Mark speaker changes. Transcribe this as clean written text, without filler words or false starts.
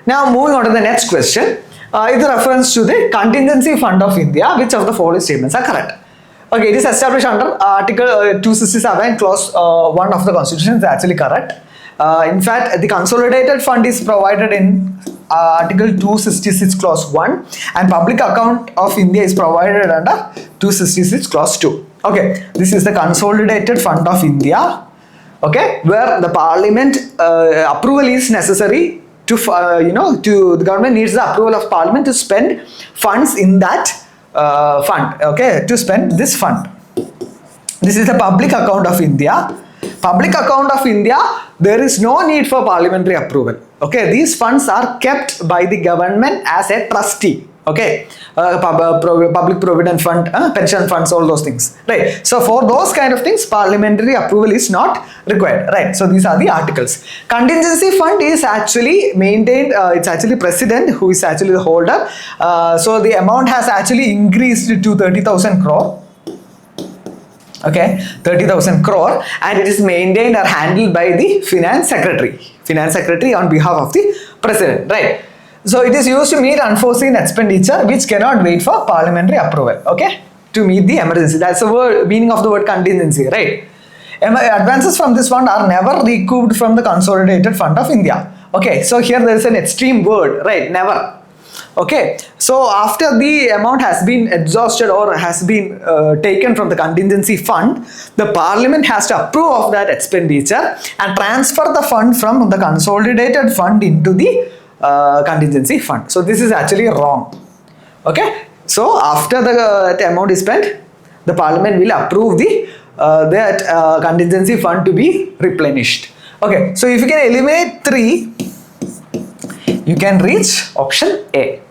Speaker 1: Now moving on to the next question. Is a reference to the Contingency Fund of India. Which of the following statements are correct? Okay, it is established under Article 267, Clause 1 of the Constitution. Is actually correct. In fact, the Consolidated Fund is provided in Article 266, Clause 1, and Public Account of India is provided under 266, Clause 2. Okay, this is the Consolidated Fund of India. Okay, where the Parliament approval is necessary to the government needs the approval of Parliament to spend funds in that fund. Okay, to spend this fund. This is the Public Account of India. Public Account of India, there is no need for parliamentary approval. Okay, these funds are kept by the government as a trustee. Okay, public provident fund, pension funds, all those things, right? So for those kind of things, parliamentary approval is not required, right? So these are the articles. Contingency fund is actually maintained, it's actually president who is actually the holder. So the amount has actually increased to 30,000 crore. Okay, 30,000 crore, and it is maintained or handled by the finance secretary on behalf of the president, right? So it is used to meet unforeseen expenditure which cannot wait for parliamentary approval. Okay, to meet the emergency. That's the word, meaning of the word contingency, right? Advances from this fund are never recouped from the Consolidated Fund of India. Okay, so here there is an extreme word, right? Never. Okay, so after the amount has been exhausted or has been taken from the contingency fund, the parliament has to approve of that expenditure and transfer the fund from the consolidated fund into the contingency fund. So this is actually wrong. Okay, so after the amount is spent, the parliament will approve the that contingency fund to be replenished. Okay, so if you can eliminate 3, you can reach option A.